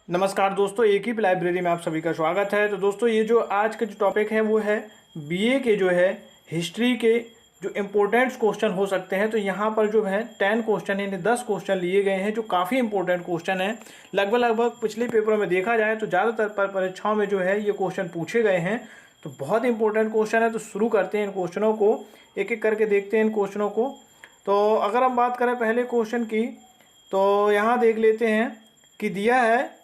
नमस्कार दोस्तों, एक ही लाइब्रेरी में आप सभी का स्वागत है। तो दोस्तों, ये जो आज का जो टॉपिक है वो है बीए के जो है हिस्ट्री के जो इम्पोर्टेंट क्वेश्चन हो सकते हैं। तो यहाँ पर जो है 10 क्वेश्चन यानी 10 क्वेश्चन लिए गए हैं जो काफ़ी इंपॉर्टेंट क्वेश्चन हैं। लगभग पिछले पेपरों में देखा जाए तो ज़्यादातर पर परीक्षाओं में जो है ये क्वेश्चन पूछे गए हैं। तो बहुत इंपॉर्टेंट क्वेश्चन है। तो शुरू करते हैं इन क्वेश्चनों को, एक एक करके देखते हैं इन क्वेश्चनों को। तो अगर हम बात करें पहले क्वेश्चन की, तो यहाँ देख लेते हैं कि दिया है।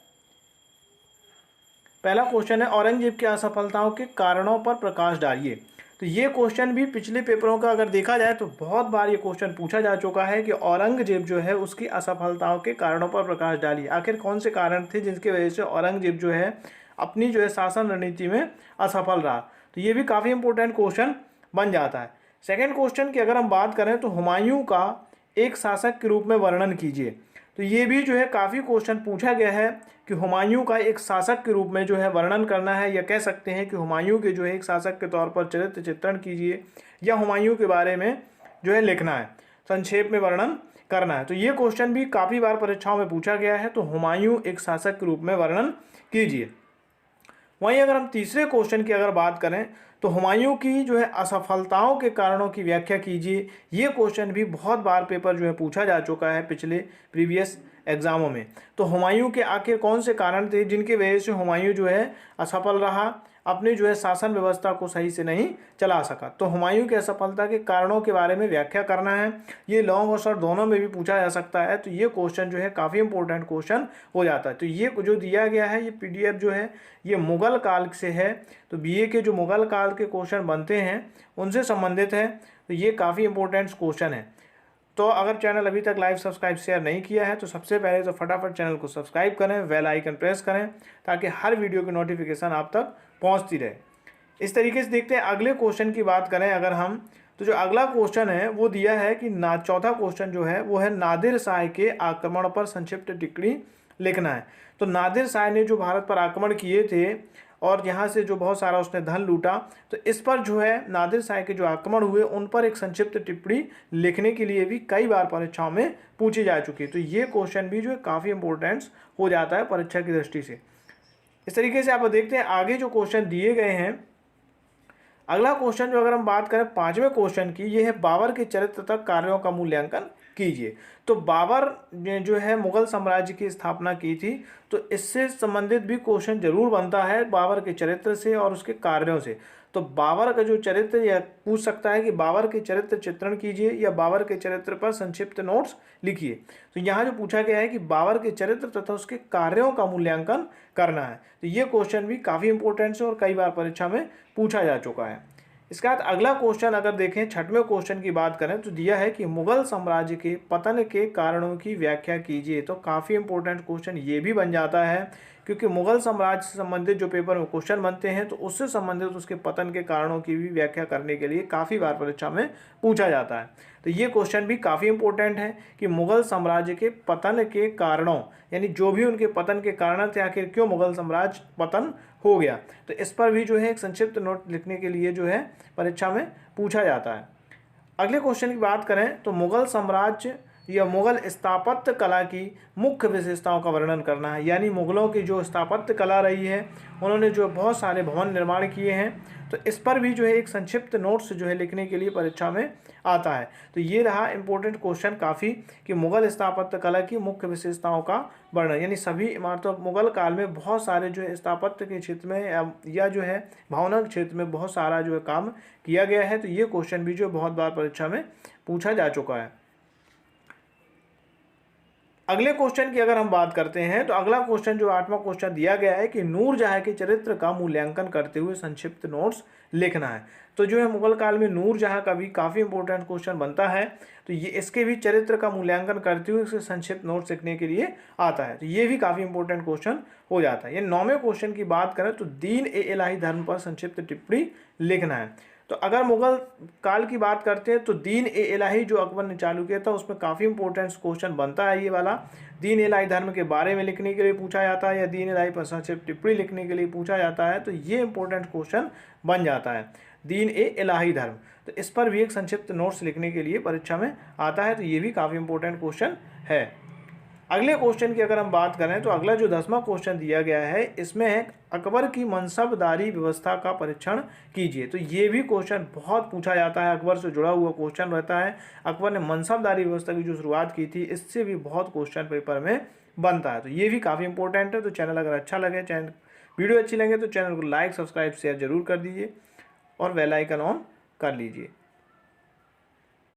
पहला क्वेश्चन है औरंगजेब की असफलताओं के कारणों पर प्रकाश डालिए। तो ये क्वेश्चन भी पिछले पेपरों का अगर देखा जाए तो बहुत बार ये क्वेश्चन पूछा जा चुका है कि औरंगजेब जो है उसकी असफलताओं के कारणों पर प्रकाश डालिए। आखिर कौन से कारण थे जिनकी वजह से औरंगजेब जो है अपनी जो है शासन रणनीति में असफल रहा। तो ये भी काफ़ी इंपॉर्टेंट क्वेश्चन बन जाता है। सेकेंड क्वेश्चन की अगर हम बात करें तो हुमायूं का एक शासक के रूप में वर्णन कीजिए। तो ये भी जो है काफ़ी क्वेश्चन पूछा गया है कि हुमायूं का एक शासक के रूप में जो है वर्णन करना है, या कह सकते हैं कि हुमायूं के जो है एक शासक के तौर पर चरित्र चित्रण कीजिए, या हुमायूं के बारे में जो है लिखना है, संक्षेप में वर्णन करना है। तो ये क्वेश्चन भी काफ़ी बार परीक्षाओं में पूछा गया है। तो हुमायूं एक शासक के रूप में वर्णन कीजिए। वहीं अगर हम तीसरे क्वेश्चन की अगर बात करें तो हुमायूं की जो है असफलताओं के कारणों की व्याख्या कीजिए। ये क्वेश्चन भी बहुत बार पेपर जो है पूछा जा चुका है पिछले प्रीवियस एग्जामों में। तो हुमायूं के आखिर कौन से कारण थे जिनकी वजह से हुमायूं जो है असफल रहा, अपनी जो है शासन व्यवस्था को सही से नहीं चला सका। तो हुमायूं की असफलता के कारणों के बारे में व्याख्या करना है। ये लॉन्ग और शॉर्ट दोनों में भी पूछा जा सकता है। तो ये क्वेश्चन जो है काफ़ी इंपॉर्टेंट क्वेश्चन हो जाता है। तो ये जो दिया गया है ये पीडीएफ जो है ये मुगल काल से है। तो बीए के जो मुगल काल के क्वेश्चन बनते हैं उनसे संबंधित है। तो ये काफ़ी इंपॉर्टेंट क्वेश्चन है। तो अगर चैनल अभी तक लाइव सब्सक्राइब शेयर नहीं किया है तो सबसे पहले तो फटाफट चैनल को सब्सक्राइब करें, बेल आइकन प्रेस करें ताकि हर वीडियो की नोटिफिकेशन आप तक पहुंचती रहे। इस तरीके से देखते हैं अगले क्वेश्चन की बात करें अगर हम, तो जो अगला क्वेश्चन है वो दिया है कि चौथा क्वेश्चन जो है वो है नादिर शाह के आक्रमण पर संक्षिप्त टिप्पणी लिखना है। तो नादिर शाह ने जो भारत पर आक्रमण किए थे और यहाँ से जो बहुत सारा उसने धन लूटा, तो इस पर जो है नादिर शाह के जो आक्रमण हुए उन पर एक संक्षिप्त टिप्पणी लिखने के लिए भी कई बार परीक्षाओं में पूछी जा चुकी है। तो ये क्वेश्चन भी जो है काफ़ी इंपॉर्टेंस हो जाता है परीक्षा की दृष्टि से। इस तरीके से आप देखते हैं आगे जो क्वेश्चन दिए गए हैं। अगला क्वेश्चन जो अगर हम बात करें पांचवें क्वेश्चन की, ये है बाबर के चरित्र तक कार्यों का मूल्यांकन कीजिए। तो बाबर ने जो है मुगल साम्राज्य की स्थापना की थी, तो इससे संबंधित भी क्वेश्चन जरूर बनता है बाबर के चरित्र से और उसके कार्यों से। तो बाबर का जो चरित्र यह पूछ सकता है कि बाबर के चरित्र चित्रण कीजिए या बाबर के चरित्र पर संक्षिप्त नोट्स लिखिए। तो यहाँ जो पूछा गया है कि बाबर के चरित्र तथा उसके कार्यों का मूल्यांकन करना है। तो ये क्वेश्चन भी काफ़ी इंपॉर्टेंट है और कई बार परीक्षा में पूछा जा चुका है। इसके बाद अगला क्वेश्चन अगर देखें, छठवें क्वेश्चन की बात करें तो दिया है कि मुगल साम्राज्य के पतन के कारणों की व्याख्या कीजिए। तो काफ़ी इंपॉर्टेंट क्वेश्चन ये भी बन जाता है क्योंकि मुगल साम्राज्य से संबंधित जो पेपर में क्वेश्चन बनते हैं तो उससे संबंधित उसके पतन के कारणों की भी व्याख्या करने के लिए काफ़ी बार परीक्षा में पूछा जाता है। तो ये क्वेश्चन भी काफ़ी इंपॉर्टेंट है कि मुगल साम्राज्य के पतन के कारणों, यानी जो भी उनके पतन के कारण थे, आखिर क्यों मुगल साम्राज्य पतन हो गया, तो इस पर भी जो है एक संक्षिप्त नोट लिखने के लिए जो है परीक्षा में पूछा जाता है। अगले क्वेश्चन की बात करें तो मुगल साम्राज्य या मुगल स्थापत्य कला की मुख्य विशेषताओं का वर्णन करना है। यानी मुगलों की जो स्थापत्य कला रही है, उन्होंने जो बहुत सारे भवन निर्माण किए हैं, तो इस पर भी जो है एक संक्षिप्त नोट्स जो है लिखने के लिए परीक्षा में आता है। तो ये रहा इंपॉर्टेंट क्वेश्चन काफ़ी कि मुगल स्थापत्य कला की मुख्य विशेषताओं का वर्णन, यानी सभी इमारतों मुगल काल में बहुत सारे जो है स्थापत्य के क्षेत्र में या जो है भावना के क्षेत्र में बहुत सारा जो है काम किया गया है। तो ये क्वेश्चन भी जो बहुत बार परीक्षा में पूछा जा चुका है। अगले क्वेश्चन की अगर हम बात करते हैं तो अगला क्वेश्चन जो आठवां क्वेश्चन दिया गया है कि नूरजहां के चरित्र का मूल्यांकन करते हुए संक्षिप्त नोट्स लिखना है। तो जो है मुगल काल में नूरजहां का भी काफ़ी इंपॉर्टेंट क्वेश्चन बनता है। तो ये इसके भी चरित्र का मूल्यांकन करते हुए इसके संक्षिप्त नोट्स लिखने के लिए आता है। तो ये भी काफ़ी इंपॉर्टेंट क्वेश्चन हो जाता है। ये नौवें क्वेश्चन की बात करें तो दीन ए इलाही धर्म पर संक्षिप्त टिप्पणी लिखना है। तो अगर मुगल काल की बात करते हैं तो दीन ए इलाही जो अकबर ने चालू किया था उसमें काफ़ी इंपॉर्टेंट क्वेश्चन बनता है। ये वाला दीन ए इलाही धर्म के बारे में लिखने के लिए पूछा जाता है या दीन इलाही पर संक्षिप्त टिप्पणी लिखने के लिए पूछा जाता है। तो ये इंपॉर्टेंट क्वेश्चन बन जाता है दीन ए इलाही धर्म। तो इस पर भी एक संक्षिप्त नोट्स लिखने के लिए परीक्षा में आता है। तो ये भी काफ़ी इंपॉर्टेंट क्वेश्चन है। अगले क्वेश्चन की अगर हम बात करें तो अगला जो 10वां क्वेश्चन दिया गया है इसमें है अकबर की मनसबदारी व्यवस्था का परीक्षण कीजिए। तो ये भी क्वेश्चन बहुत पूछा जाता है, अकबर से जुड़ा हुआ क्वेश्चन रहता है। अकबर ने मनसबदारी व्यवस्था की जो शुरुआत की थी इससे भी बहुत क्वेश्चन पेपर में बनता है, तो ये भी काफ़ी इंपॉर्टेंट है। तो चैनल अगर अच्छा लगे, चैनल वीडियो अच्छी लगे तो चैनल को लाइक सब्सक्राइब शेयर जरूर कर दीजिए और बेल आइकन ऑन कर लीजिए।